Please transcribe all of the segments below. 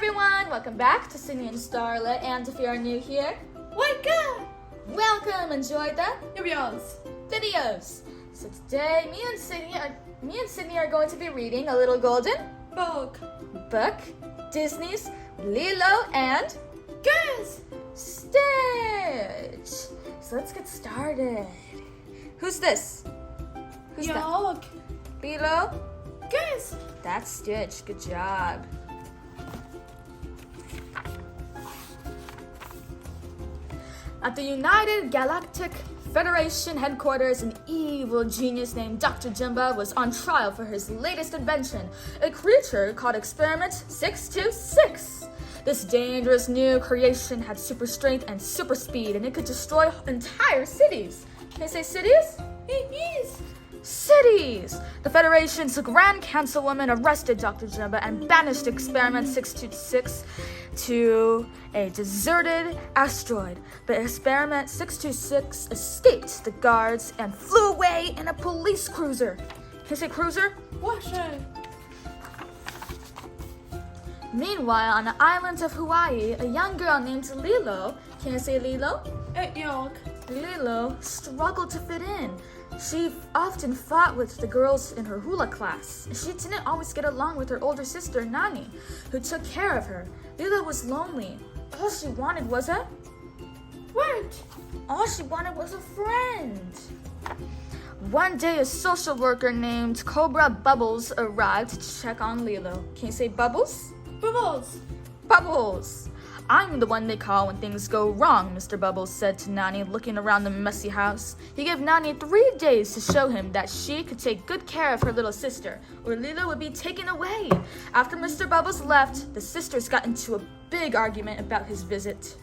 everyone! Welcome back to Sydney and Starlette, and if you are new here, welcome! Welcome! Enjoy the videos. So today, me and Sydney are going to be reading a little golden book, Disney's Lilo and Stitch. So let's get started. Who's this? Who's that? Lilo? Yes. That's Stitch. Good job. At the United Galactic Federation headquarters, an evil genius named Dr. Jimba was on trial for his latest invention, a creature called Experiment 626. This dangerous new creation had super strength and super speed, and it could destroy entire cities. Can I say cities? Yes. Cities! The Federation's Grand Councilwoman arrested Dr. Jimba and banished Experiment 626 to a deserted asteroid. But Experiment 626 escaped the guards and flew away in a police cruiser. Can you say cruiser? Washer. Meanwhile, on the island of Hawaii, a young girl named Lilo, can you say Lilo? Lilo struggled to fit in. She often fought with the girls in her hula class. She didn't always get along with her older sister, Nani, who took care of her. Lilo was lonely. All she wanted was a friend. One day, a social worker named Cobra Bubbles arrived to check on Lilo. Can you say Bubbles? Bubbles! I'm the one they call when things go wrong, Mr. Bubbles said to Nani, looking around the messy house. He gave Nani 3 days to show him that she could take good care of her little sister, or Lilo would be taken away. After Mr. Bubbles left, the sisters got into a big argument about his visit.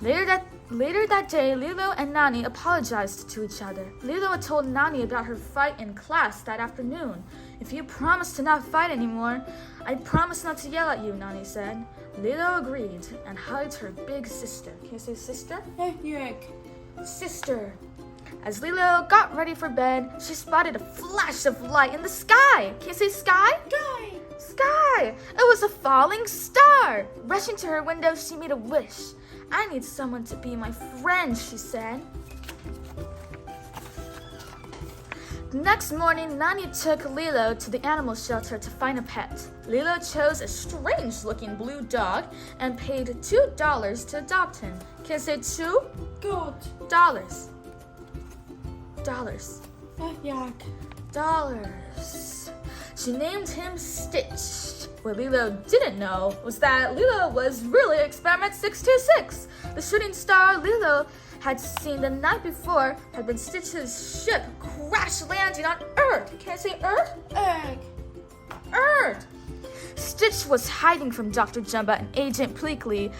Later that day, Lilo and Nani apologized to each other. Lilo had told Nani about her fight in class that afternoon. If you promise to not fight anymore, I promise not to yell at you, Nani said. Lilo agreed and hugged her big sister. Can you say sister? Sister. As Lilo got ready for bed, she spotted a flash of light in the sky. Can you say sky? Sky! It was a falling star. Rushing to her window, she made a wish. I need someone to be my friend, she said. The next morning, Nani took Lilo to the animal shelter to find a pet. Lilo chose a strange-looking blue dog and paid $2 to adopt him. Can I say $2? Dollars. She named him Stitch. What Lilo didn't know was that Lilo was really Experiment 626. The shooting star Lilo had seen the night before had been Stitch's ship crash landing on Earth. Can I say Earth? Earth! Stitch was hiding from Dr. Jimba and Agent Pleakley,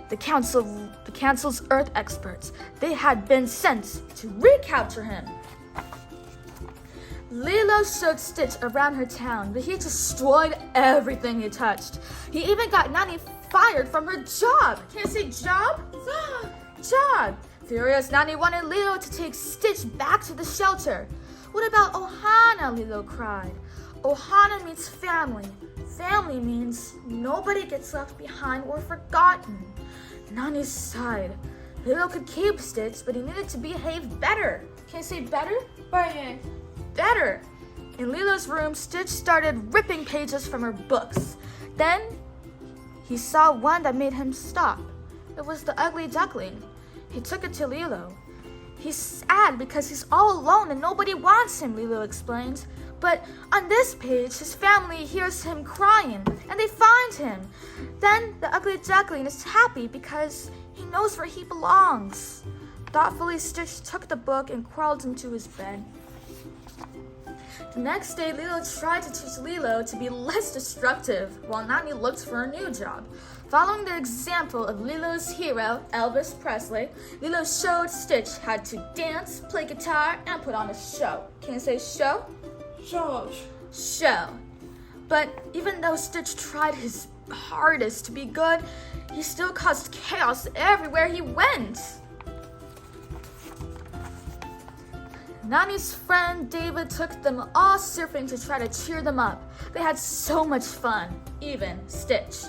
the council's Earth experts. They had been sent to recapture him. Lilo showed Stitch around her town, but he destroyed everything he touched. He even got Nani fired from her job. Can I say job? Job. Furious, Nani wanted Lilo to take Stitch back to the shelter. What about Ohana? Lilo cried. Ohana means family. Family means nobody gets left behind or forgotten. Nani sighed. Lilo could keep Stitch, but he needed to behave better. Can I say better? Better. In Lilo's room, Stitch started ripping pages from her books. Then he saw one that made him stop. It was the ugly duckling. He took it to Lilo. He's sad because he's all alone and nobody wants him, Lilo explained. But on this page, his family hears him crying and they find him. Then the ugly duckling is happy because he knows where he belongs. Thoughtfully, Stitch took the book and crawled into his bed. The next day, Lilo tried to teach Lilo to be less destructive while Nani looked for a new job. Following the example of Lilo's hero, Elvis Presley, Lilo showed Stitch how to dance, play guitar, and put on a show. Can you say show? Show. But even though Stitch tried his hardest to be good, he still caused chaos everywhere he went. Nani's friend David took them all surfing to try to cheer them up. They had so much fun, even Stitch.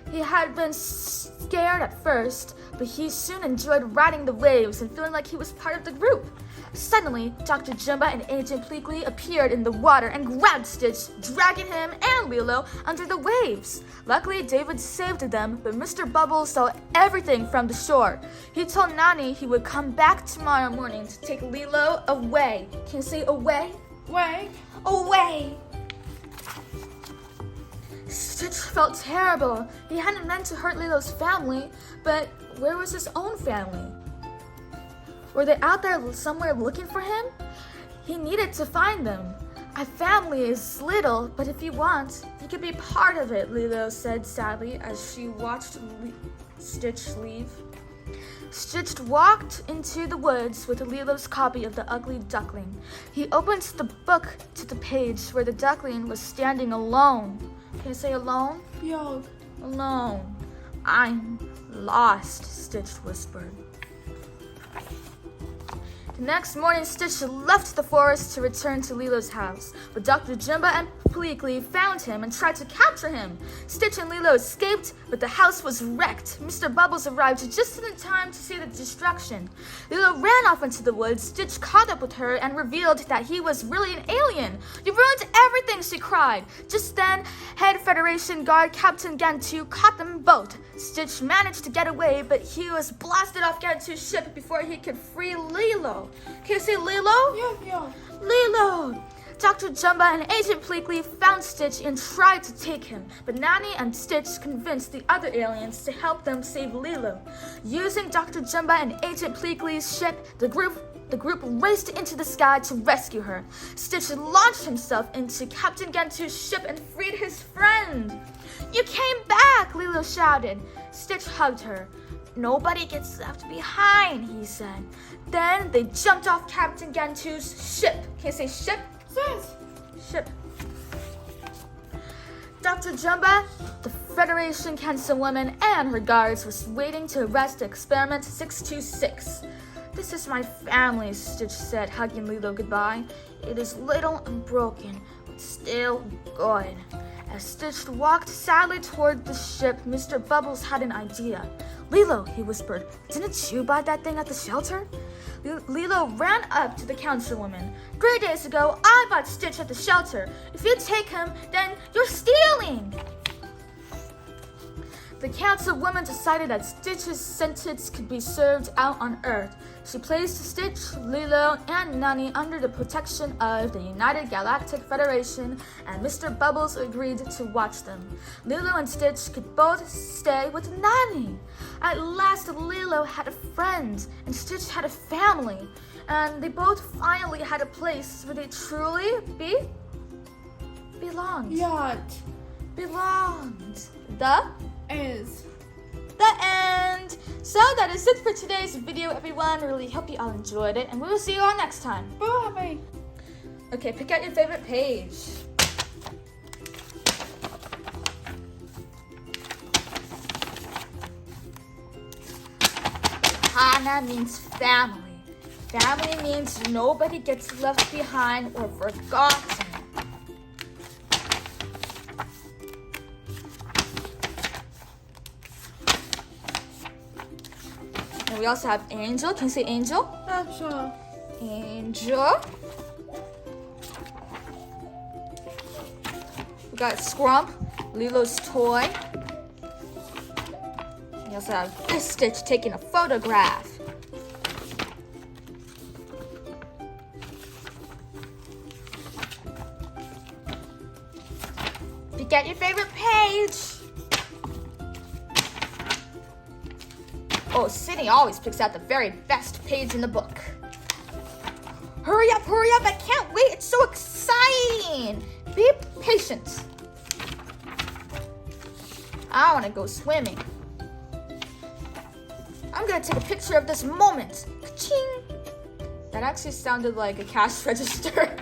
He had been scared at first, but he soon enjoyed riding the waves and feeling like he was part of the group. Suddenly, Dr. Jumba and Agent Pleakley appeared in the water and grabbed Stitch, dragging him and Lilo under the waves. Luckily, David saved them, but Mr. Bubbles saw everything from the shore. He told Nani he would come back tomorrow morning to take Lilo away. Can you say away? Way. Away! Stitch felt terrible. He hadn't meant to hurt Lilo's family, but where was his own family? Were they out there somewhere looking for him? He needed to find them. A family is little, but if you want, you could be part of it, Lilo said sadly as she watched Stitch leave. Stitch walked into the woods with Lilo's copy of The Ugly Duckling. He opened the book to the page where the duckling was standing alone. Can you say alone? Yog. Alone. I'm lost, Stitch whispered. The next morning, Stitch left the forest to return to Lilo's house, but Dr. Jumba and Pleakley found him and tried to capture him. Stitch and Lilo escaped, but the house was wrecked. Mr. Bubbles arrived just in time to see the destruction. Lilo ran off into the woods. Stitch caught up with her and revealed that he was really an alien. "You ruined everything," she cried. Just then, Head Federation Guard Captain Gantu caught them both. Stitch managed to get away, but he was blasted off Gantu's ship before he could free Lilo. Can you say Lilo? Yeah. Lilo! Dr. Jumba and Agent Pleakley found Stitch and tried to take him, but Nani and Stitch convinced the other aliens to help them save Lilo. Using Dr. Jumba and Agent Pleakley's ship, the group raced into the sky to rescue her. Stitch launched himself into Captain Gantu's ship and freed his friend. "You came back!" Lilo shouted. Stitch hugged her. "Nobody gets left behind," he said. Then they jumped off Captain Gantu's ship. Can you say ship? Yes. Ship. Dr. Jumba, the Federation Councilwoman, and her guards were waiting to arrest Experiment 626. "This is my family," Stitch said, hugging Lilo goodbye. "It is little and broken, but still good." As Stitch walked sadly toward the ship, Mr. Bubbles had an idea. "Lilo," he whispered, "didn't you buy that thing at the shelter?" Lilo ran up to the councilwoman. 3 days ago, I bought Stitch at the shelter. If you take him, then you're stealing." The councilwoman decided that Stitch's sentence could be served out on Earth. She placed Stitch, Lilo, and Nani under the protection of the United Galactic Federation, and Mr. Bubbles agreed to watch them. Lilo and Stitch could both stay with Nani. At last, Lilo had a friend, and Stitch had a family, and they both finally had a place where they truly belonged. Yacht. Belonged. Is. The end. So that is it for today's video, everyone. Really hope you all enjoyed it, and we will see you all next time. Bye. Okay, pick out your favorite page. Hana means family. Family means nobody gets left behind or forgotten. And we also have Angel. Can you say Angel? Yeah, sure. Angel. We got Scrump, Lilo's toy. We also have this Stitch taking a photograph. Pick out your favorite page. Oh, Sydney always picks out the very best page in the book. Hurry up, I can't wait, it's so exciting. Be patient. I want to go swimming. I'm going to take a picture of this moment. Ka-ching. That actually sounded like a cash register.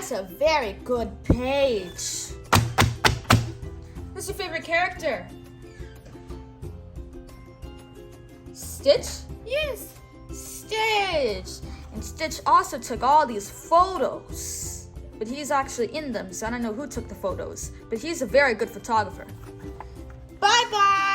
That's a very good page. Who's your favorite character? Stitch? Yes. Stitch! And Stitch also took all these photos. But he's actually in them, so I don't know who took the photos. But he's a very good photographer. Bye-bye!